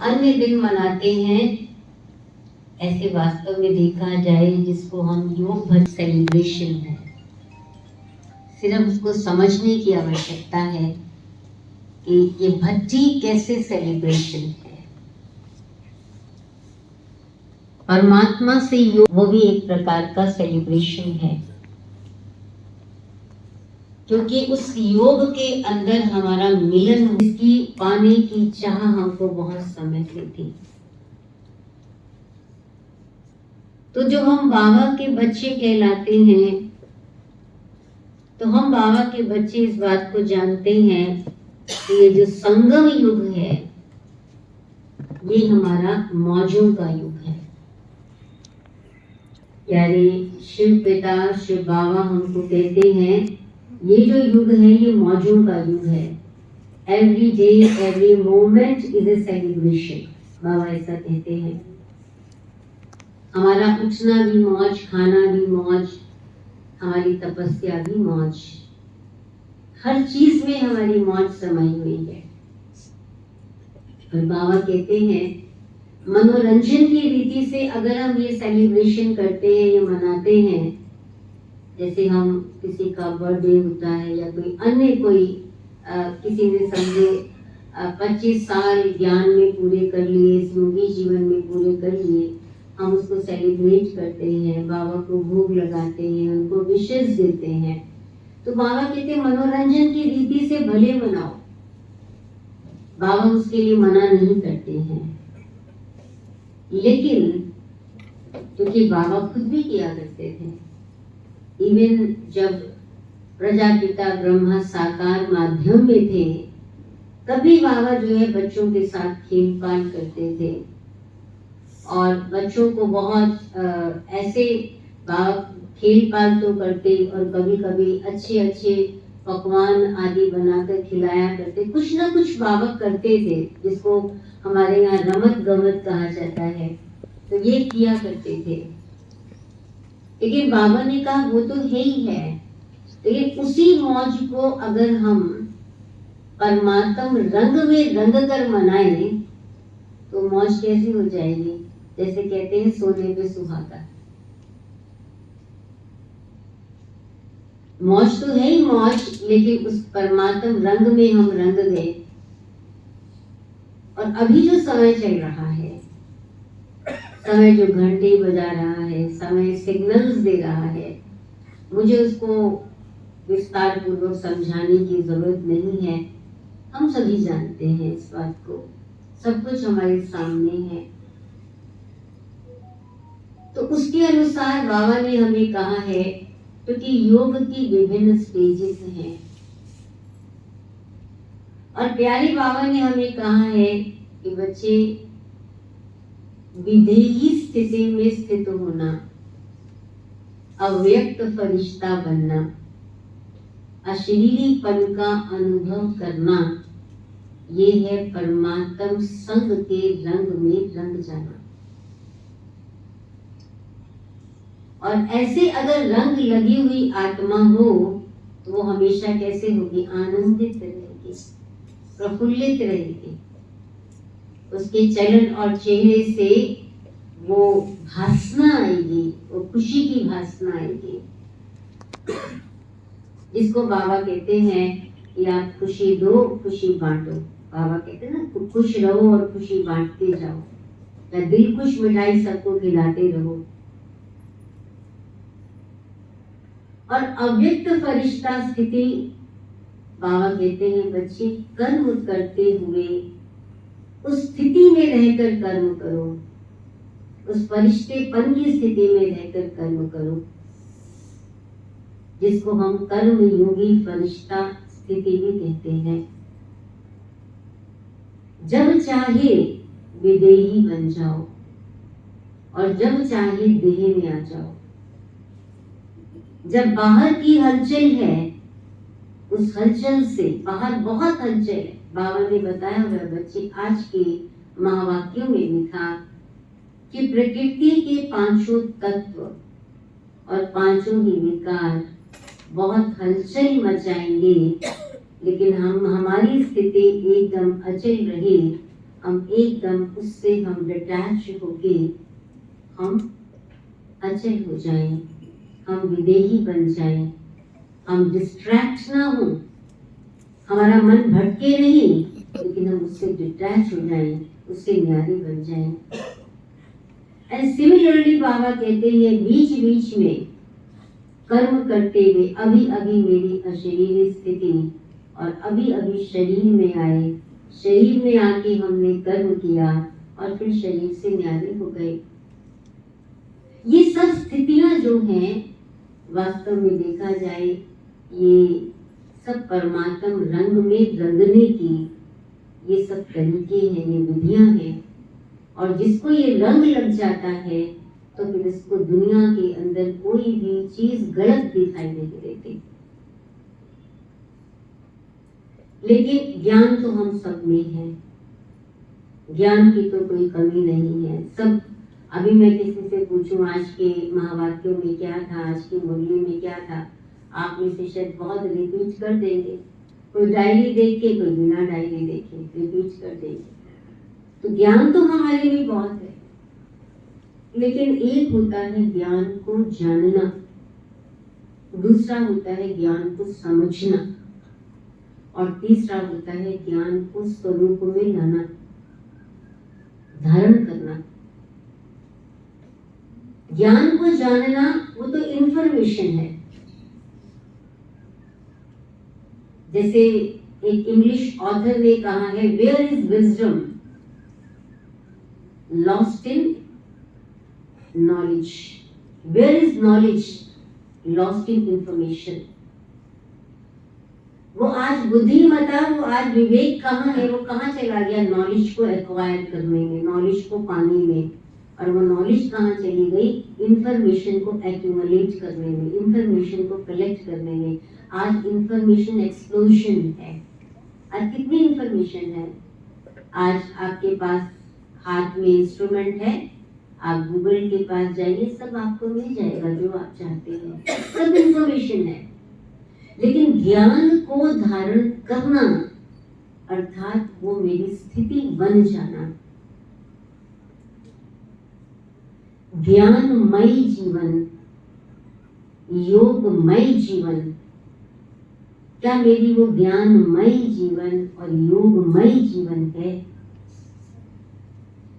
अन्य दिन मनाते हैं, ऐसे वास्तव में देखा जाए जिसको हम योग भर सेलिब्रेशन है। सिर्फ उसको समझने की आवश्यकता है कि ये भक्ति कैसे सेलिब्रेशन है। परमात्मा से योग वो भी एक प्रकार का सेलिब्रेशन है, क्योंकि उस योग के अंदर हमारा मिलन, इसकी पाने की चाह हमको बहुत समय से थी। तो जो हम बाबा के बच्चे कहलाते हैं, तो हम बाबा के बच्चे इस बात को जानते हैं कि ये जो संगम युग है, ये हमारा मौजों का युग है। यानी शिव पिता शिव बाबा हमको कहते हैं ये जो युग है ये मौजों का युग है। Every day every moment is a celebration, बाबा ऐसा कहते हैं। हमारा उठना भी मौज, खाना भी मौज, हमारी तपस्या भी मौज, हर चीज में हमारी मौज समाई हुई है। और बाबा कहते हैं मनोरंजन की रीति से अगर हम ये सेलिब्रेशन करते हैं, ये मनाते हैं, जैसे हम किसी का बर्थडे होता है या कोई अन्य कोई किसी ने समझे 25 साल ज्ञान में पूरे कर लिए, योगी जीवन में पूरे कर लिए, हम उसको सेलिब्रेट करते हैं, बाबा को भोग लगाते हैं, उनको विशेष देते हैं। तो बाबा कहते हैं मनोरंजन की रीति से भले मनाओ, बाबा उसके लिए मना नहीं करते हैं। लेकिन क्योंकि बाबा खुद भी किया करते थे, इवन जब प्रजापिता ब्रह्मा साकार माध्यम में थे, तभी बाबा जो है बच्चों के साथ खेल पाल करते थे और बच्चों को बहुत ऐसे खेल पाल तो करते और कभी कभी अच्छे अच्छे पकवान आदि बनाकर खिलाया करते। कुछ ना कुछ बाबा करते थे, जिसको हमारे यहाँ रमत गमत कहा जाता है, तो ये किया करते थे। लेकिन बाबा ने कहा वो तो है ही है, लेकिन उसी मौज को अगर हम परमात्म रंग में रंग कर मनाएं तो मौज कैसी हो जाएगी। जैसे कहते हैं सोने पे सुहागा, मौज तो है ही मौज, लेकिन उस परमात्म रंग में हम रंग गए। और अभी जो समय चल रहा है, समय जो घंटे बजा रहा है, समय सिग्नल्स दे रहा है, मुझे उसको विस्तार पूर्वक समझाने की जरूरत नहीं है, हम सभी जानते हैं इस बात को, सब कुछ हमारे सामने है। तो उसके अनुसार बाबा ने हमें कहा है, क्योंकि योग की विभिन्न स्टेजेस हैं, और प्यारे बाबा ने हमें कहा है कि बच्चे विधेयी स्थिति में स्थित होना, अव्यक्त फरिश्ता बनना, अशरीरीपन का अनुभव करना, ये है परमात्म संग के रंग में रंग जाना। और ऐसे अगर रंग लगी हुई आत्मा हो तो वो हमेशा कैसे होगी, आनंदित रहेगी, प्रफुल्लित रहेगी, उसके चलन और चेहरे से वो भासना आएगी, वो खुशी की भासना आएगी, जिसको बाबा कहते हैं कि आप खुशी दो खुशी बांटो। बाबा कहते हैं ना, खुश रहो और खुशी बांटते जाओ, या दिल खुश मिठाई सबको खिलाते रहो। और अव्यक्त फरिश्ता स्थिति, बाबा कहते हैं बच्चे कर्म करते हुए उस स्थिति में रहकर कर्म करो, उस फरिश्तेपन की स्थिति में रहकर कर्म करो, जिसको हम कर्म योगी फरिश्ता स्थिति भी कहते हैं। जब चाहे विदेही बन जाओ और जब चाहे देह में आ जाओ। जब बाहर की हलचल है, उस हलचल से बाहर बहुत हलचल है, बाबा ने बताया हुआ बच्चे आज के महावाक्यों में लिखा कि प्रकृति के पांचों तत्व और पांचों ही विकार बहुत हलचल मचाएंगे, लेकिन हम हमारी स्थिति एकदम अचल रहे, हम एकदम उससे हम डिटैच होके हम अचल हो जाएं, हम विदेही बन जाएं, हम डिस्ट्रैक्ट ना हो, हमारा मन भटके नहीं, लेकिन हम उससे डिटैच हो जाएं, उससे न्यारी बन जाएं। एंड सिमिलरली बाबा कहते हैं बीच बीच में कर्म करते हुए अभी अभी मेरी अशरीरी स्थिति और अभी अभी शरीर में आए, शरीर में आके हमने कर्म किया और फिर शरीर से न्यारे हो गए। ये सब स्थितियां जो हैं वास्तव में देखा जाए ये सब परमात्म रंग में रंगने की ये सब तरीके हैं, ये विधियां हैं। और जिसको ये रंग लग जाता है तो फिर इसको दुनिया के अंदर कोई भी चीज गलत दिखाई नहीं देती। लेकिन ज्ञान तो हम सब में है, ज्ञान की तो कोई कमी नहीं है। सब अभी मैं किसी से पूछूं आज के महावाक्यों में क्या था, आज की मुरली में क्या था, आप में से शायद बहुत रिपीट कर देंगे। कोई डायरी देख के, कोई बिना डायरी देखे रिपीट कर देंगे। तो ज्ञान तो हमारे में बहुत है, लेकिन एक होता है ज्ञान को जानना, दूसरा होता है ज्ञान को समझना, और तीसरा होता है ज्ञान को स्वरूप में लाना, धारण करना। ज्ञान को जानना वो तो इंफॉर्मेशन है। जैसे एक इंग्लिश ऑथर ने कहा है, where is wisdom lost in knowledge, where is knowledge lost in information. वो आज बुद्धिमत्ता, वो आज विवेक कहाँ है, वो कहाँ चला गया नॉलेज को एक्वायर करने में, नॉलेज को पाने में। और वो नॉलेज कहाँ चली गई, इंफॉर्मेशन को एक्यूमुलेट करने में, इंफॉर्मेशन को कलेक्ट करने में। आज इंफॉर्मेशन एक्सप्लोजन है। आज कितनी इंफॉर्मेशन है, आज आपके पास हाथ में इंस्ट्रूमेंट है, आप गूगल के पास जाइए, सब आपको मिल जाएगा जो आप चाहते हैं, सब इंफॉर्मेशन है। लेकिन ज्ञान को धारण करना अर्थात वो मेरी स्थिति बन जाना, ज्ञानमय जीवन, योगमय जीवन, क्या मेरी वो ज्ञानमय जीवन और योगमय जीवन है?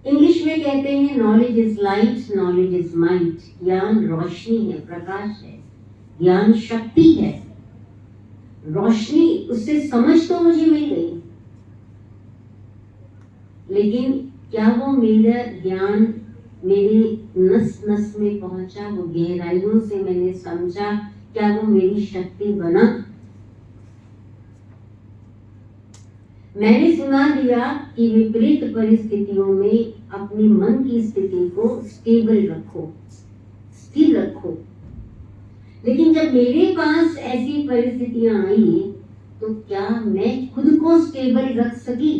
इंग्लिश में कहते हैं knowledge is light, knowledge is might. ज्ञान रोशनी है, प्रकाश है, ज्ञान शक्ति है, रोशनी, उससे समझ तो मुझे मिल गई, लेकिन क्या वो मेरा ज्ञान मेरी नस नस में पहुंचा, वो गहराइयों से मैंने समझा, क्या वो मेरी शक्ति बना? मैंने सुना दिया कि विपरीत परिस्थितियों में अपने मन की स्थिति को स्टेबल रखो, स्थिर रखो। लेकिन जब मेरे पास ऐसी परिस्थितियां आई तो क्या मैं खुद को स्टेबल रख सकी?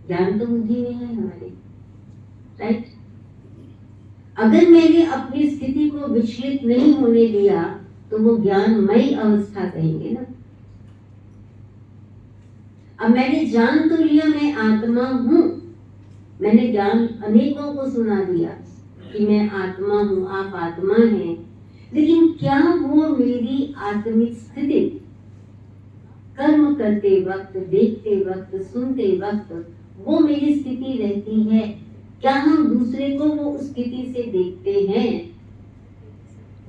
ज्ञान तो बुद्धि में है हमारे, राइट? अगर मैंने अपनी स्थिति को विचलित नहीं होने दिया तो वो ज्ञानमय अवस्था कहेंगे ना। अब मैंने जान तो लिया मैं आत्मा हूं, मैंने ज्ञान अनेकों को सुना दिया कि मैं आत्मा हूं, आप आत्मा हैं, लेकिन क्या वो मेरी आत्मिक स्थिति कर्म करते वक्त, देखते वक्त, सुनते वक्त वो मेरी स्थिति रहती है? क्या हम दूसरे को वो उस स्थिति से देखते हैं?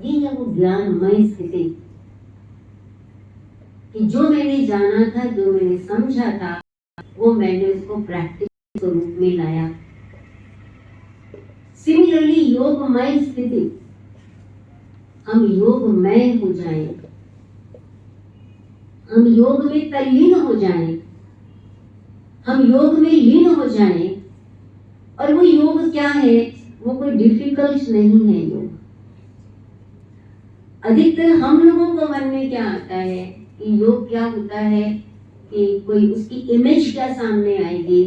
ये है वो ज्ञानमय स्थिति कि जो मैंने जाना था, जो मैंने समझा था, वो मैंने उसको प्रैक्टिस स्वरूप में लाया। सिमिलरली योगमय स्थिति, हम योगमय हो जाएं, हम योग में तल्लीन हो जाएं, हम योग में लीन हो जाएं। और वो योग क्या है? वो कोई डिफिकल्ट नहीं है योग। अधिकतर हम लोगों को मन में क्या आता है कि योग क्या होता है कि कोई उसकी इमेज क्या सामने आएगी,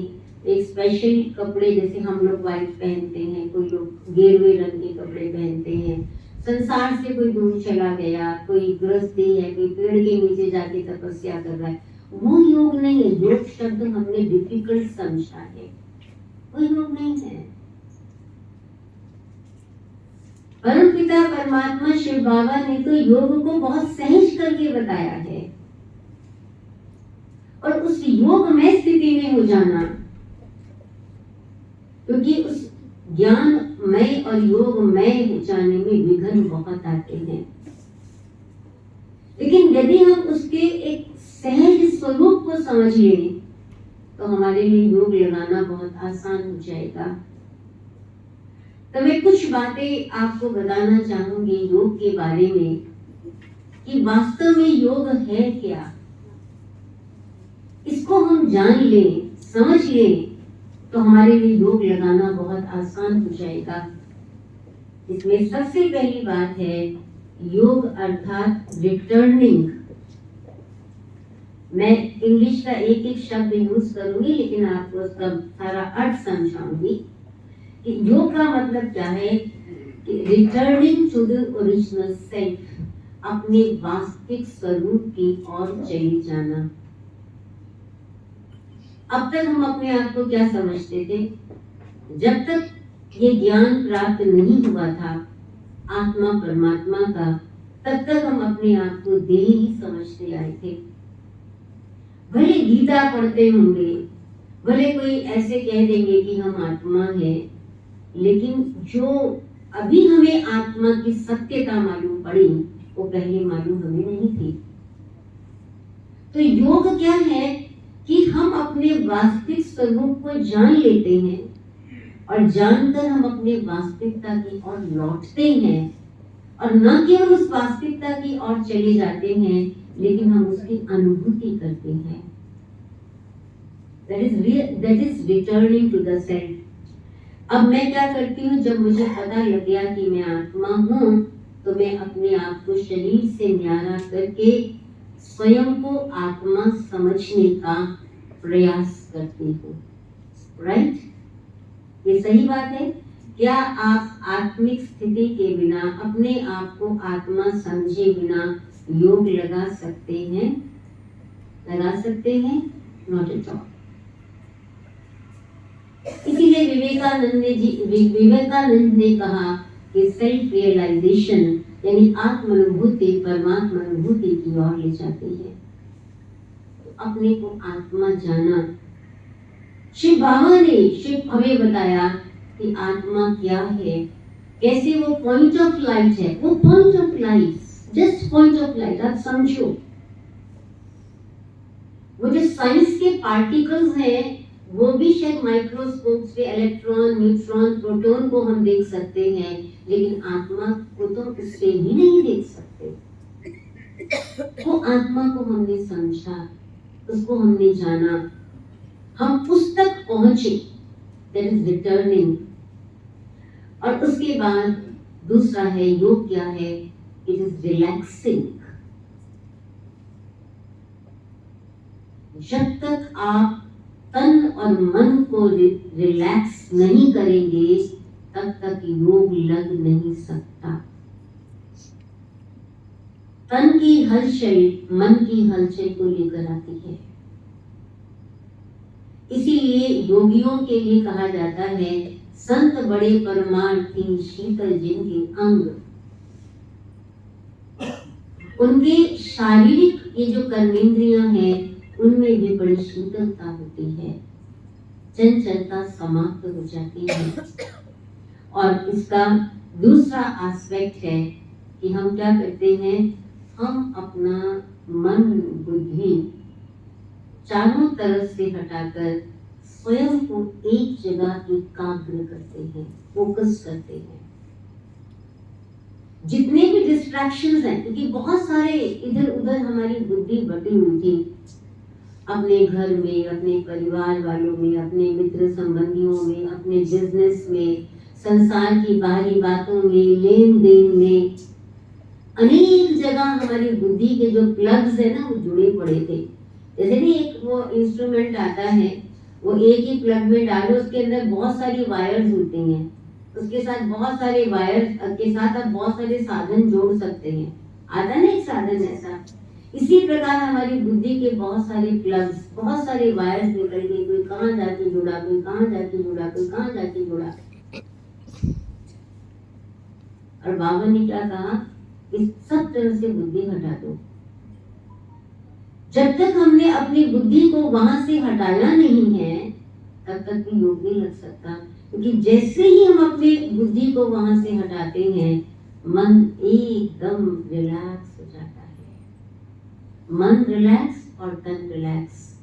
एक स्पेशल कपड़े जैसे हम लोग व्हाइट पहनते हैं, कोई लोग गेरुए रंग के कपड़े पहनते हैं, संसार से कोई दूर चला गया, कोई गृहस्थी है, कोई पेड़ के नीचे जाके तपस्या कर रहा है, वो योग नहीं है। योग शब्द हमने डिफिकल्ट समझा है, वो योग नहीं है। परम पिता परमात्मा शिव बाबा ने तो योग को बहुत सहज करके बताया है, और उस योग में स्थिति में हो जाना, क्योंकि उस ज्ञानमय और योगमय हो जाने में विघ्न बहुत आते हैं। लेकिन यदि हम उसके एक सहज स्वरूप को समझ लें तो हमारे लिए योग लगाना बहुत आसान हो जाएगा। तो मैं कुछ बातें आपको बताना चाहूंगी योग के बारे में कि वास्तव में योग है क्या। इसको हम जान लें, समझ लें तो हमारे लिए योग लगाना बहुत आसान हो जाएगा। इसमें सबसे पहली बात है योग अर्थात रिटर्निंग। मैं इंग्लिश का एक एक शब्द यूज करूंगी, लेकिन आपको उसका सारा अर्थ समझाऊंगी कि योग का मतलब क्या है कि returning to the original self, अपने वास्तविक स्वरूप की ओर चले जाना। अब तक हम अपने आप को क्या समझते थे? जब तक ये ज्ञान प्राप्त नहीं हुआ था आत्मा परमात्मा का, तब तक हम अपने आप को देह ही समझते आए थे। भले गीता पढ़ते होंगे, भले कोई ऐसे कह देंगे कि हम आत्मा है, लेकिन जो अभी हमें आत्मा की सत्यता मालूम पड़ी वो पहले मालूम हमें नहीं थी। तो योग क्या है कि हम अपने वास्तविक स्वरूप को जान लेते हैं, और जानकर हम अपने वास्तविकता की ओर लौटते हैं, और न केवल उस वास्तविकता की ओर चले जाते हैं, लेकिन हम उसकी अनुभूति करते हैं। That is returning to the self। अब मैं क्या करती हूँ, जब मुझे पता लग गया कि मैं आत्मा हूँ, तो मैं अपने आप को शरीर से न्यारा करके स्वयं को आत्मा समझने का प्रयास करती हूँ। राइट? ये सही बात है। क्या आप आत्मिक स्थिति के बिना, अपने आप को आत्मा समझे बिना योग लगा सकते हैं? लगा सकते हैं? Not at all. इसीलिए विवेकानंद ने कहा कि सेल्फ रियलाइजेशन यानी आत्मानुभूति परमात्मा अनुभूति की ओर ले जाती है। तो अपने को आत्मा जाना, शिव बाबा ने हमें बताया कि आत्मा क्या है, कैसे वो पॉइंट ऑफ लाइट है। वो point of light, just point of light, आप समझो। वो जो साइंस के पार्टिकल्स हैं वो भी शायद माइक्रोस्कोप से इलेक्ट्रॉन, न्यूट्रॉन, प्रोटॉन को हम देख सकते हैं, लेकिन आत्मा को तो उससे भी नहीं देख सकते। तो आत्मा को हमने समझा, उसको हमने जाना, हम उस तक पहुंचे, दैट इज रिटर्निंग। और उसके बाद दूसरा है योग क्या है? It is relaxing. जब तक आप तन और मन को रिलैक्स नहीं करेंगे तब तक योग लग नहीं सकता। तन की हलचल मन की हलचल को लेकर आती है। इसीलिए योगियों के लिए कहा जाता है संत बड़े परमार्थी शीतल जिनके अंग। उनके शारीरिक ये जो कर्मेंद्रियां हैं उनमें भी बड़ी शीतलता होती है, चंचलता समाप्त हो जाती है। और इसका दूसरा एस्पेक्ट है कि हम क्या करते हैं, हम अपना मन बुद्धि चारों तरफ से हटाकर स्वयं को एक जगह एकाग्र करते हैं, फोकस करते हैं। जितने भी डिस्ट्रैक्शंस हैं, क्योंकि बहुत सारे इधर उधर हमारी बुद्धि बटी हुई थी, अपने घर में, अपने परिवार वालों में, अपने मित्र संबंधियों में, अपने बिजनेस में, संसार की बाहरी बातों में, लेन देन में, अनेक जगह हमारी बुद्धि के जो प्लग्स है ना वो जुड़े पड़े थे। जैसे नहीं एक वो इंस्ट्रूमेंट आता है, वो एक ही प्लग में डालो, उसके अंदर बहुत सारी वायर्स होती हैं, उसके साथ बहुत सारे वायर्स के साथ आप बहुत सारे साधन जोड़ सकते हैं। आता ना एक साधन ऐसा, इसी प्रकार हमारी बुद्धि के बहुत सारे प्लग्स, बहुत सारे वायर्स निकल गए, कोई कहाँ जाके जुड़ा, कोई कहाँ जाके जुड़ा, कोई कहाँ जाके जुड़ा। और बाबा ने क्या कहा, इस सब तरह से बुद्धि हटा दो। जब तक हमने अपनी बुद्धि को वहां से हटाया नहीं है तब तक भी योग नहीं लग सकता, क्योंकि जैसे ही हम अपनी बुद्धि को वहां से हटाते हैं मन एकदम रिलैक्स हो जाता है। मन रिलैक्स और तन relax.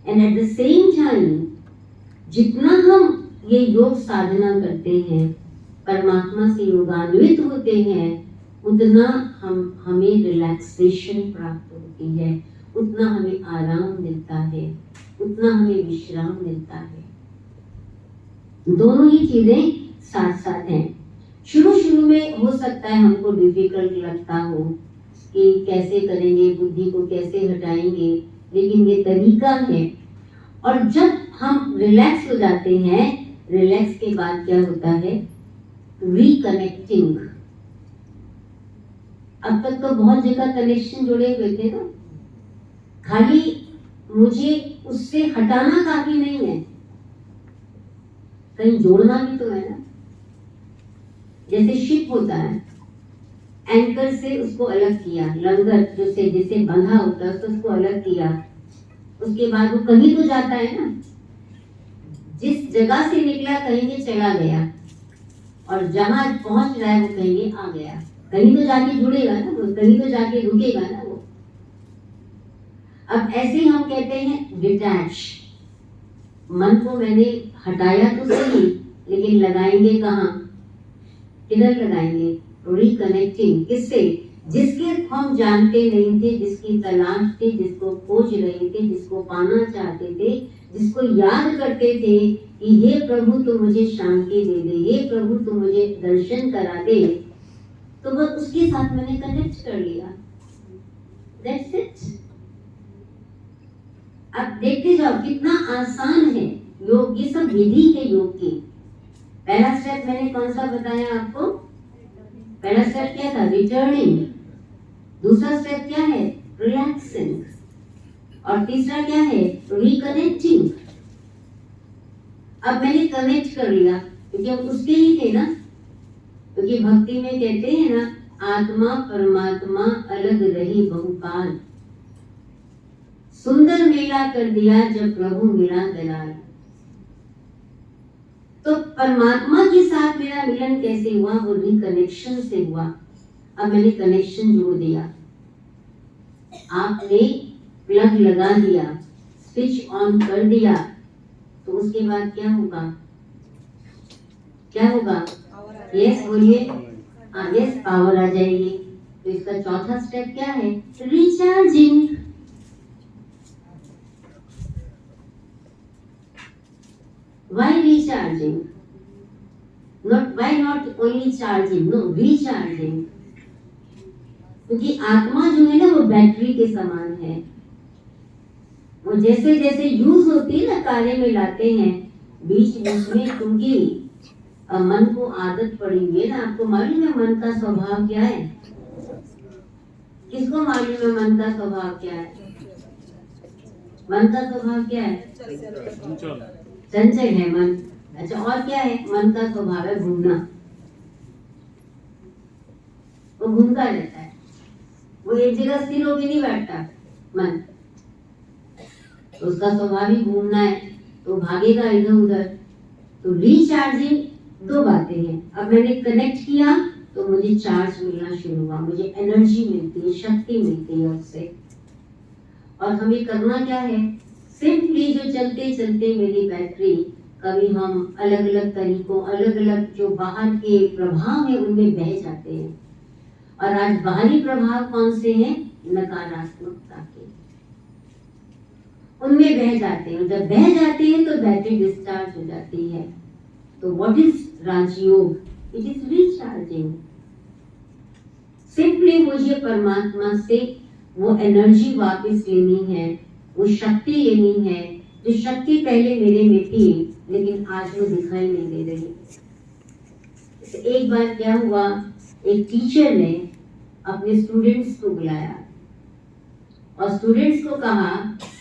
And at the same time जितना हम ये योग साधना करते हैं, परमात्मा से योगान्वित होते हैं, उतना हमें रिलैक्सेशन प्राप्त होती है, उतना हमें आराम मिलता है, उतना हमें विश्राम मिलता है। दोनों ही चीजें साथ साथ हैं। शुरू में हो सकता है हमको डिफिकल्ट लगता हो कि कैसे करेंगे, बुद्धि को कैसे हटाएंगे, लेकिन ये तरीका है। और जब हम रिलैक्स हो जाते हैं, रिलैक्स के बाद क्या होता है, रिकनेक्टिंग। अब तक तो बहुत जगह कनेक्शन जुड़े हुए थे ना, खाली मुझे उससे हटाना काफी नहीं है, कहीं जोड़ना भी तो है ना। जैसे शिप होता है, एंकर से उसको अलग किया, लंगर जो से जिसे बंधा होता है उसको अलग किया, उसके बाद वो कहीं तो जाता है ना, जिस जगह से निकला कहीं चला गया, और जहां पहुंच रहा है वो कहीं आ गया, कहीं तो जाके जुड़ेगा ना वो, कहीं तो जाके रुकेगा ना वो। अब ऐसे ही हम कहते हैं डिटैच। मन को मैंने हटाया तो सही, लेकिन लगाएंगे कहाँ, किधर लगाएंगे, रिकनेक्टिंग। किससे, जिसके हम जानते नहीं थे, जिसकी तलाश थी, जिसको खोज रहे थे, जिसको पाना चाहते थे, जिसको याद करते थे कि हे प्रभु तू मुझे शांति दे दे, हे प्रभु तू मुझे दर्शन करा दे, तो बस उसके साथ मैंने कनेक्ट कर लिया। That's it। अब देखते जाओ कितना आसान है योग, ये सब विधि है योग की। पहला स्टेप मैंने कौन सा बताया आपको, पहला स्टेप क्या था, रिटर्निंग। दूसरा स्टेप क्या है, रिलैक्सिंग। और तीसरा क्या है, रिकनेक्टिंग। अब मैंने कनेक्ट कर लिया, क्योंकि हम उसके ही थे ना, क्योंकि भक्ति में कहते हैं ना, आत्मा परमात्मा अलग रही बहुकाल, सुंदर मेला कर दिया जब प्रभु मिला दलाल। तो परमात्मा के साथ मेरा मिलन कैसे हुआ, वो रिकनेक्शन से हुआ। अब मैंने कनेक्शन जोड़ दिया, आपने प्लग लगा दिया, स्विच ऑन कर दिया, तो उसके बाद क्या होगा, क्या होगा, यस बोलिए, यस पावर आ जाएगी। तो इसका चौथा स्टेप क्या है, recharging. Why recharging? Why not only charging? No, recharging. क्योंकि आत्मा जो है ना वो बैटरी के समान है, वो जैसे जैसे यूज होती है ना, कार्य में लाते हैं, बीच बीच में क्योंकि मन को आदत पड़ी हुई है ना। आपको मालूम है मन का स्वभाव क्या है, किसको मालूम है मन का स्वभाव क्या है, मन का स्वभाव क्या है, चंचल है मन। अच्छा, और क्या है, मन का स्वभाव है घूमना, वो घूमता रहता है, वो एक जगह स्थिर होकर नहीं बैठता मन, तो उसका स्वभाव ही घूमना है, तो भागेगा इधर उधर। तो रिचार्जिंग दो बातें हैं। अब मैंने कनेक्ट किया तो मुझे चार्ज मिलना शुरू हुआ, मुझे एनर्जी मिलती है, शक्ति मिलती है उससे। और हमें करना क्या है, सिंपली जो चलते चलते मेरी बैटरी, कभी हम अलग अलग तरीकों, अलग अलग जो बाहर के प्रभाव है उनमें बह जाते हैं। और आज बाहरी प्रभाव कौन से हैं, नकारात्मकता के, उनमें बह जाते हैं। जब बह जाते हैं तो बैटरी डिस्चार्ज हो जाती है। तो what is Rajyoga, it is recharging. Simply मुझे परमात्मा से वो एनर्जी वापस लेनी है, वो शक्ति लेनी है, जो शक्ति पहले मेरे में थी लेकिन आज वो दिखाई नहीं दे रही। एक बार क्या हुआ, एक टीचर ने अपने स्टूडेंट्स को बुलाया और स्टूडेंट्स को कहा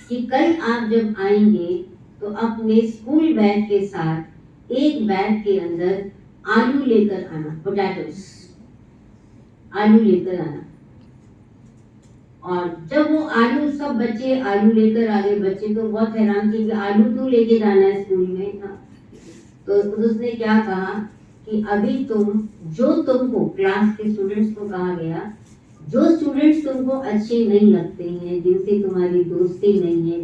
कि कल आप जब आएंगे तो अपने स्कूल बैग के साथ एक बैग के अंदर आलू लेकर आना, पोटैटोस, आलू लेकर आना। और जब वो आलू, सब बच्चे आलू लेकर आ गए, बच्चे तो बहुत हैरान थे कि आलू क्यों लेके जाना है स्कूल में। तो उसने क्या कहा कि अभी तुमको क्लास के स्टूडेंट्स को कहा गया, जो स्टूडेंट्स तुमको अच्छे नहीं लगते हैं, जिनसे तुम्हारी दोस्ती नहीं है,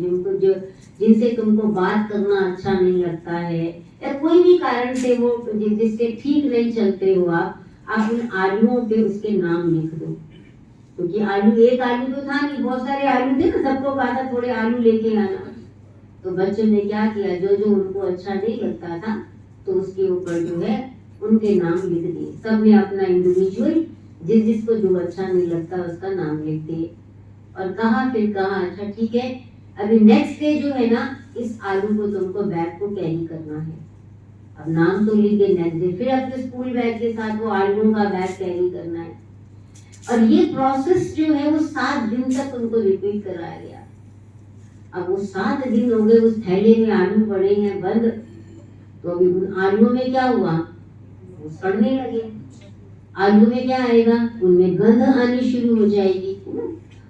जिनसे तुमको बात करना अच्छा नहीं लगता है, या कोई भी कारण से वो जिससे ठीक नहीं चलते हो आप उन आलूओं पे उसके नाम लिख दो। क्योंकि एक आलू तो था नहीं, बहुत सारे आलू थे ना, सबको कहा था थोड़े आलू लेके आना। तो बच्चों ने क्या किया, जो जो उनको अच्छा नहीं लगता था तो उसके ऊपर जो है उनके नाम लिख दिए। सबने अपना इंडिविजुअल, जिसको जो अच्छा नहीं लगता उसका नाम लिख दिए। और फिर कहा अच्छा ठीक है, अभी नेक्स्ट डे जो है ना, इस आलू को तुमको बैग को कैरी करना है। अब नाम तो लिख गए, नेक्स्ट डे फिर अपने स्कूल बैग के साथ वो आलू का बैग कैरी करना है। और ये प्रोसेस जो है वो 7 दिन तक उनको रिपीट कराया गया। अब वो 7 दिन हो गए, उस थैले में आलू पड़े हैं बंद। तो अभी उन आलूओं में क्या हुआ, वो सड़ने लगे। आलू में क्या आएगा, उनमें गंध आनी शुरू हो जाएगी,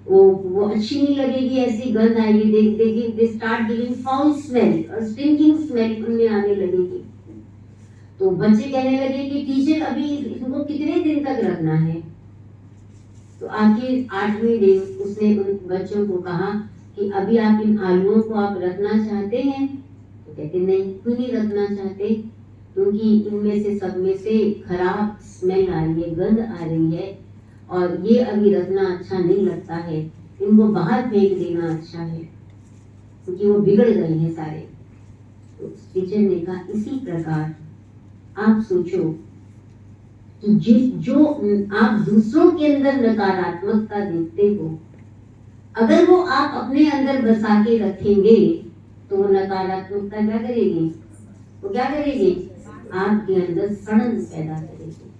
वो अच्छी नहीं लगेगी, ऐसी गंध आएगी। They start giving foul smell और स्टिंकिंग स्मेल उनमें आने लगेगी। तो बच्चे कहने लगे कि टीचर अभी इनको कितने दिन तक रखना है। तो आखिर 8वें दिन उसने उन बच्चों को कहा कि अभी आप इन आलूओं को आप रखना चाहते हैं। तो कहते नहीं, क्यों नहीं रखना चाहते, क्योंकि इनमें से सब में से खराब स्मेल आ रही है, गंध आ रही है, और ये अभी रखना अच्छा नहीं लगता है, इनको बाहर फेंक देना अच्छा है, क्योंकि वो बिगड़ गए हैं सारे। तो टीचर ने कहा इसी प्रकार आप सोचो कि जो आप दूसरों के अंदर नकारात्मकता देखते हो, अगर वो आप अपने अंदर बसा के रखेंगे तो वो नकारात्मकता क्या करेगी, वो क्या करेगी, आपके अंदर सड़न पैदा करेगी।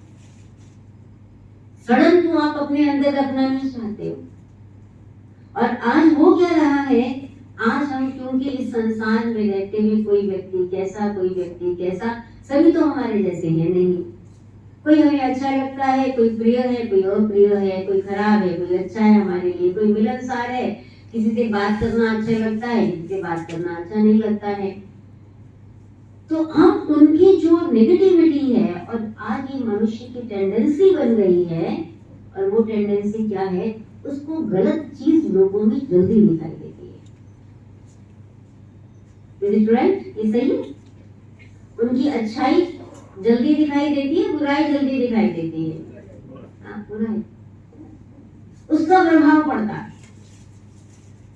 सड़न को आप अपने अंदर रखना नहीं चाहते हो। और आज वो क्या रहा है, आज हम क्योंकि इस संसार में रहते हुए कोई व्यक्ति कैसा, सभी तो हमारे जैसे हैं नहीं। कोई हमें अच्छा लगता है, कोई प्रिय है, कोई अप्रिय है, कोई खराब है, कोई अच्छा है हमारे लिए, कोई मिलनसार है, किसी से बात करना अच्छा लगता है, किसी से बात करना अच्छा नहीं लगता है। तो हम उनकी जो नेगेटिविटी है, और आज ये मनुष्य की टेंडेंसी बन गई है, और वो टेंडेंसी क्या है, उसको गलत चीज लोगों में जल्दी दिखाई देती है। Is it right? ये सही है? उनकी अच्छाई जल्दी दिखाई देती है, बुराई जल्दी दिखाई देती है। बुराई, उसका प्रभाव पड़ता है।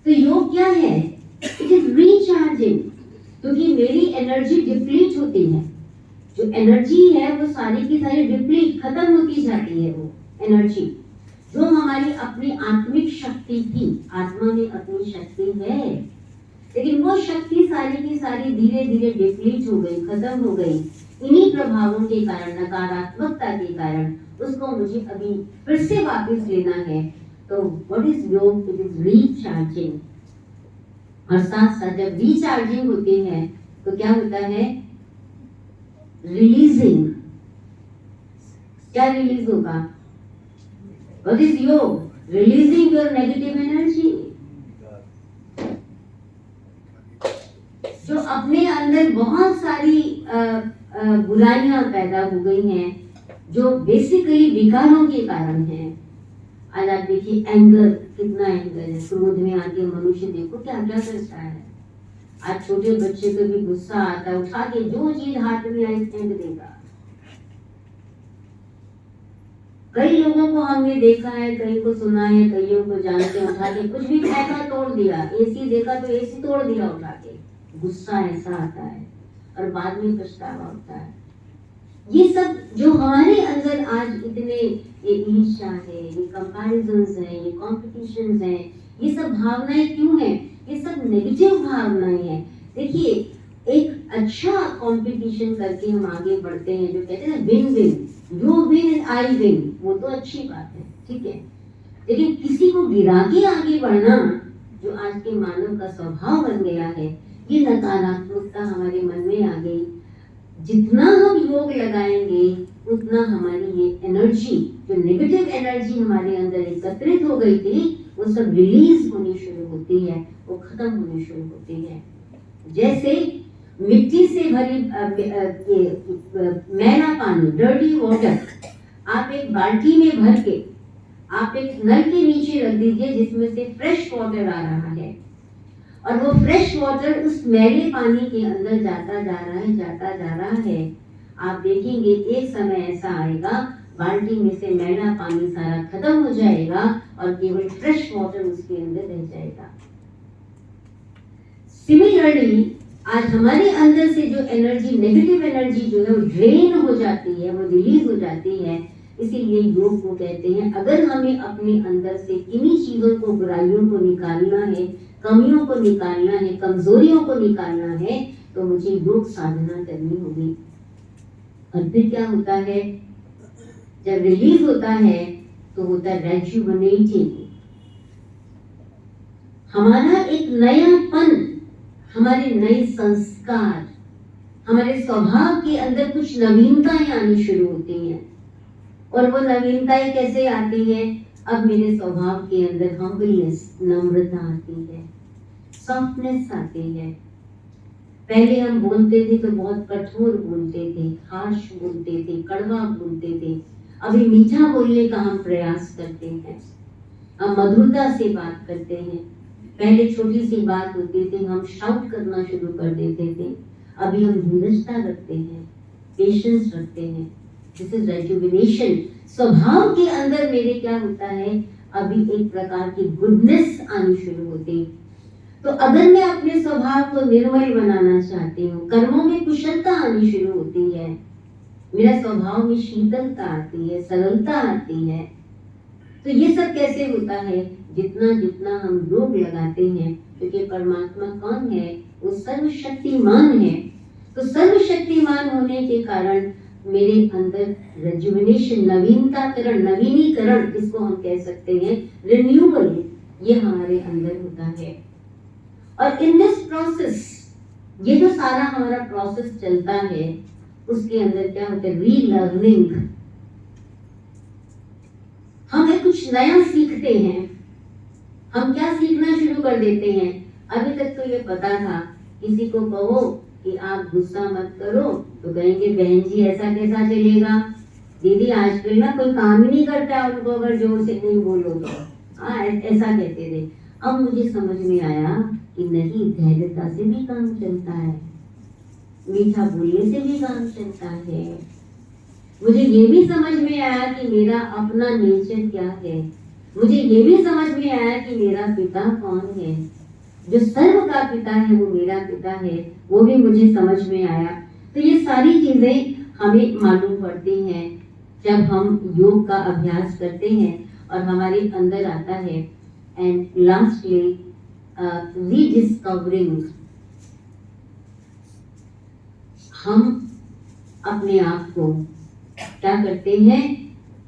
तो योग क्या है, इट इज रिचार्जिंग, क्योंकि मेरी एनर्जी डिप्लीट होती है। जो एनर्जी है वो सारी की सारी डिप्लीट, खत्म होती जाती है। वो एनर्जी जो हमारी अपनी आत्मिक शक्ति थी, आत्मा में अपनी शक्ति है, लेकिन वो शक्ति सारी की सारी धीरे धीरे डिप्लीट हो गई, खत्म हो गई, इन्हीं प्रभावों के कारण, नकारात्मकता के कारण। उसको मुझे अभी फिर से वापस लेना है। तो व्हाट इज योग, इट इज रिचार्जिंग। और साथ साथ जब रिचार्जिंग होती है तो क्या होता है, रिलीजिंग। क्या रिलीज होगा, व्हाट इज योग, रिलीजिंग योर नेगेटिव एनर्जी। जो अपने अंदर बहुत सारी बुराइयां पैदा हो गई हैं, जो बेसिकली विकारों के कारण हैं। आज आप देखिए एंगर, कितना एंगर है, क्रोध में आके मनुष्य देखो क्या क्या करता है। आज छोटे बच्चे को भी गुस्सा आता है, उठा के जो चीज हाथ में आई फेंक देगा। कई लोगों को हमने देखा है, कई को सुना है, कईयों को जानते हैं, उठा के कुछ भी फेंका तोड़ दिया, एसी देखा तो एसी तोड़ दिया उठा के। गुस्सा ऐसा आता है और बाद में पछतावा होता है। ये सब जो हमारे अंदर आज इतने, ये ईर्ष्या है, ये कंपैरिजन्स है, ये कॉम्पिटिशन्स है, ये सब भावनाएं क्यों हैं, ये सब नेगेटिव भावनाएं हैं। देखिए एक अच्छा कंपटीशन करके हम आगे बढ़ते हैं, जो कहते हैं win win, you win and I win, वो तो अच्छी बात है, ठीक है। लेकिन किसी को गिरा के आगे बढ़ना जो आज के मानव का स्वभाव बन गया है, ये नकारात्मकता हमारे मन में आ गई। जितना हम योग लगाएंगे उतना हमारी ये एनर्जी, जो नेगेटिव एनर्जी हमारे अंदर एकत्रित हो गई थी, वो सब रिलीज होनी शुरू होती है, वो खत्म होनी शुरू होती है। जैसे मिट्टी से भरी मैला पानी, डर्टी वाटर, आप एक बाल्टी में भर के आप एक नल के नीचे रख दीजिए जिसमें से फ्रेश वाटर आ रहा है, और वो फ्रेश वाटर उस मैले पानी के अंदर जाता जा रहा है, जाता जा रहा है। आप देखेंगे एक समय ऐसा आएगा, बाल्टी में से मैला पानी सारा खत्म हो जाएगा और केवल फ्रेश वाटर उसके अंदर रह जाएगा। सिमिलरली आज हमारे अंदर से जो एनर्जी, नेगेटिव एनर्जी जो है वो ड्रेन हो जाती है, वो रिलीज हो जाती है। इसीलिए योग को कहते हैं, अगर हमें अपने अंदर से किन्हीं चीजों को, बुराइयों को निकालना है, कमियों को निकालना है, कमजोरियों को निकालना है, तो मुझे योग साधना करनी होगी। और फिर क्या होता है, जब रिलीज होता है तो होता है रेजुवेनेटिंग। हमारा एक नयापन, हमारे नए संस्कार, हमारे स्वभाव के अंदर कुछ नवीनताएं आनी शुरू होती हैं। और वो नवीनताएं कैसे आती है? अब मेरे स्वभाव के अंदर हम्बलनेस, नम्रता आती है, सॉफ्टनेस आती है। पहले हम बोलते थे तो बहुत कठोर बोलते थे, हार्श बोलते थे, कड़वा बोलते थे। अभी मीठा बोलने का हम प्रयास करते हैं, हम मधुरता से बात करते हैं। पहले छोटी सी बात होती थी, हम शाउट करना शुरू कर देते थे। अभी हम धीरजता रखते हैं, पेशेंस रखते हैं। This is rejuvenation. स्वभाव के अंदर मेरे क्या होता है, अभी एक प्रकार की गुडनेस आनी शुरू होती। तो अगर मैं अपने स्वभाव को निर्मल बनाना चाहती हूँ, कर्मों में कुशलता आनी शुरू होती है, मेरा स्वभाव में शीतलता आती है, सरलता आती है। तो ये सब कैसे होता है? जितना जितना हम योग लगाते हैं, क्योंकि परमात्मा कौन है? वो सर्वशक्तिमान है। तो सर्वशक्तिमान होने के कारण मेरे अंदर रेजुवेनेशन, नवीनताकरण, नवीनीकरण, इसको हम कह सकते हैं रिन्यूअल, ये हमारे अंदर होता है। और इन दिस प्रोसेस, ये जो सारा हमारा प्रोसेस चलता है, उसके अंदर क्या होता है? रीलर्निंग। हमें कुछ नया सीखते हैं। हम क्या सीखना शुरू कर देते हैं? अभी तक तो ये पता था, किसी को कहो कि आप गुस्सा मत करो तो कहेंगे बहन जी ऐसा कैसा चलेगा, दीदी आजकल ना कोई काम ही नहीं करता उनको अगर जोर से नहीं बोलो तो। हाँ, ऐसा कहते थे। अब मुझे समझ में आया कि नहीं, धैर्यता से भी काम चलता है, मीठा बोलने से भी काम चलता है। मुझे ये भी समझ में आया कि मेरा अपना नेचर क्या है। मुझे ये भी समझ में आया कि मेरा पिता कौन है, जो सर्व का पिता है वो मेरा पिता है, वो भी मुझे समझ में आया। तो ये सारी चीजें हमें मालूम पड़ती हैं जब हम योग का अभ्यास करते हैं और हमारे अंदर आता है। एंड लास्टली रीडिस्कवरिंग, हम अपने आप को क्या करते हैं?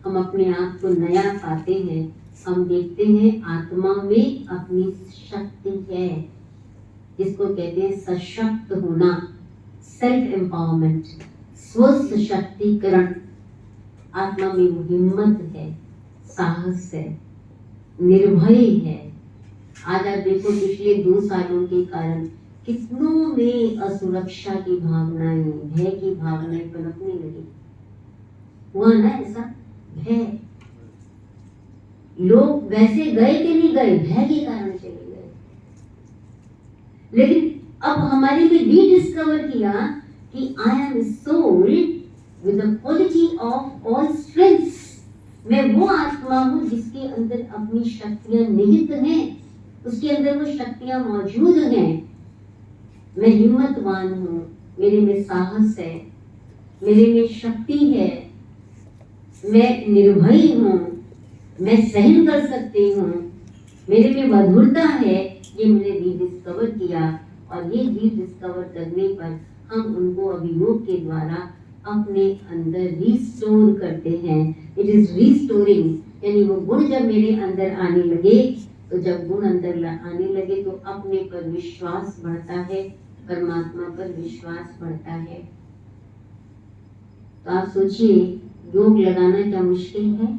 हम अपने आप को नया पाते हैं। हम देखते हैं आत्मा में अपनी शक्ति है, जिसको कहते हैं सशक्त होना, सेल्फ एम्पावरमेंट, स्व सशक्तिकरण। आत्मा में वो हिम्मत है, साहस है, निर्भय है। आज आप देखो पिछले 2 सालों के कारण कितनों में असुरक्षा की भावनाएं, भय की भावनाएं पनपने लगी। हुआ ना ऐसा? भय। लोग वैसे गए कि नहीं गए, भय के कारण चले गए। लेकिन अब हमारे में रीडिस्कवर किया कि I am soul with the quality of all strengths. मैं वो आत्मा हूँ जिसके अंदर अपनी शक्तियां निहित हैं, उसके अंदर वो शक्तियां मौजूद हैं। मैं हिम्मतवान हूँ, मेरे में साहस है, मेरे में शक्ति है, मैं निर्भय हूँ, मैं सहन कर सकती हूँ, मेरे में मधुरता है। ये मैंने रीडिस्कवर किया, और ये रीडिस्कवर करने पर हम उनको अभियोग के द्वारा अपने अंदर रिस्टोर करते हैं। इट इज रिस्टोरिंग, यानी वो गुण जब मेरे अंदर आने लगे, तो जब गुण अंदर आने लगे तो अपने पर विश्वास बढ़ता है, परमात्मा पर विश्वास बढ़ता है। तो आप सोचिए, योग लगाना क्या मुश्किल है?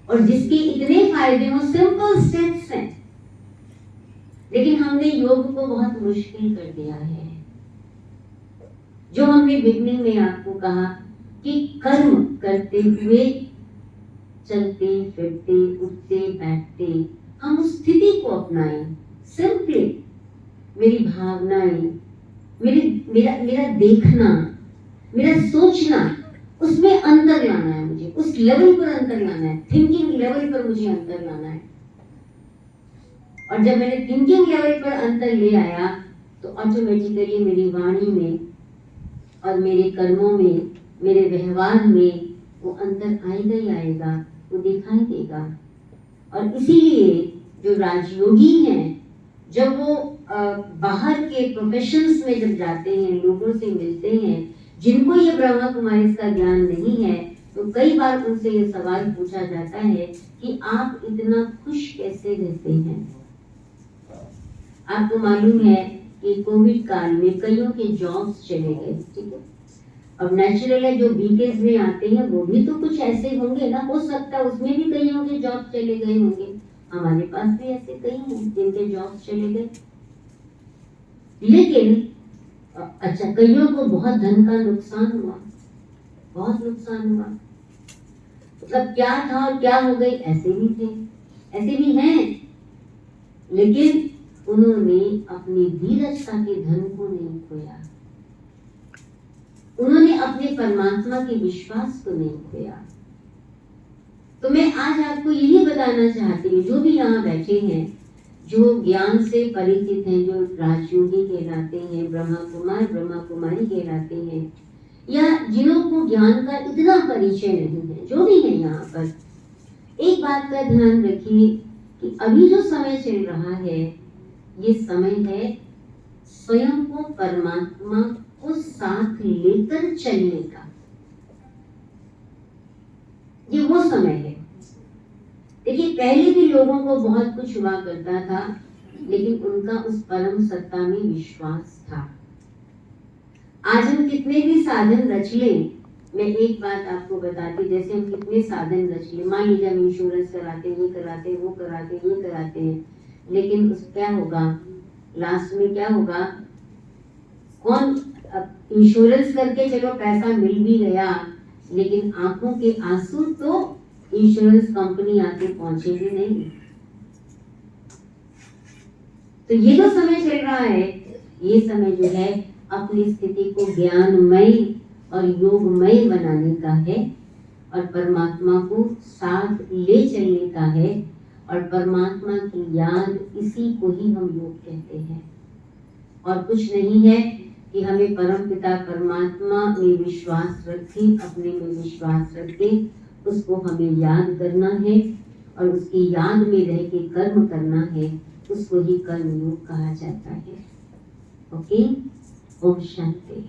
और जिसके इतने फायदे हो, सिंपल स्टेप्स हैं, लेकिन हमने योग को बहुत मुश्किल कर दिया है। जो हमने बिगनिंग में आपको कहा कि कर्म करते हुए, चलते फिरते, उठते बैठते, हम उस स्थिति को अपनाएं। सिंपली मेरी भावनाएं, मेरा देखना, मेरा सोचना, उसमें अंतर लाना है मुझे, उस लेवल पर अंतर लाना है, थिंकिंग लेवल पर मुझे अंतर लाना है। और जब मैंने थिंकिंग लेवल पर अंतर ले आया, तो ऑटोमेटिकली मेरी वाणी में और मेरे कर्मों में, मेरे व्यवहार में वो अंतर आएगा ही आएगा, वो दिखाई देगा। और इसीलिए जो राजयोगी हैं, जब वो बाहर के प्रोफेशंस में जब जाते हैं, लोगों से मिलते हैं जिनको ये ब्रह्मा कुमारी का ज्ञान नहीं है, तो कई बार उनसे ये सवाल पूछा जाता है कि आप इतना खुश कैसे रहते हैं। आपको मालूम है कि कोविड काल में कईयों के जॉब्स चले गए, ठीक है। अब नेचुरल है, जो बीकेज में आते हैं वो भी तो कुछ ऐसे होंगे ना, हो सकता है उसमें भी कईयों के जॉब चले गए होंगे। हमारे पास भी ऐसे कई हैं जिनके जॉब चले गए। लेकिन अच्छा, कईयों को बहुत धन का नुकसान हुआ, बहुत नुकसान हुआ। मतलब क्या था और क्या हो गई, ऐसे भी थे, ऐसे भी हैं। लेकिन उन्होंने अपनी धीरजता के धन को नहीं खोया, उन्होंने अपने परमात्मा के विश्वास को नहीं खोया। तो मैं आज आपको यही बताना चाहती हूँ, जो भी यहाँ बैठे हैं, जो ज्ञान से परिचित हैं, जो राजयोगी कहलाते हैं, ब्रह्मा कुमार ब्रह्मा कुमारी कहलाते हैं, या जिन्हों को ज्ञान का इतना परिचय नहीं है, जो भी है यहाँ पर, एक बात का ध्यान रखिए कि अभी जो समय चल रहा है, ये समय है स्वयं को परमात्मा को साथ लेकर चलने का। ये वो समय है। देखिए, पहले भी लोगों को बहुत कुछ हुआ करता था, लेकिन उनका उस परम सत्ता में विश्वास था। आज हम कितने भी साधन रच लें, मैं एक बात आपको बताती, जैसे हम कितने साधन रच लें, मान लीजिए हम इंश्योरेंस कराते, ये कराते, वो कराते, ये कराते हैं, लेकिन उस क्या होगा, लास्ट में क्या होगा, कौन इंश्योरेंस करके चलो पैसा मिल भी गया, लेकिन आंखों के आंसू तो इंश्योरेंस कंपनी आके पहुंचेगी नहीं। तो ये जो समय चल रहा है, ये समय जो है अपनी स्थिति को ज्ञानमय और योगमय बनाने का है, और परमात्मा को साथ ले चलने का है। और परमात्मा की याद, इसी को ही हम योग कहते हैं। और कुछ नहीं है कि हमें परम पिता परमात्मा में विश्वास रखें, अपने में विश्वास रखें, उसको हमें याद करना है और उसकी याद में रह के कर्म करना है, उसको ही कर्म योग कहा जाता है। ओके, ओम शांति।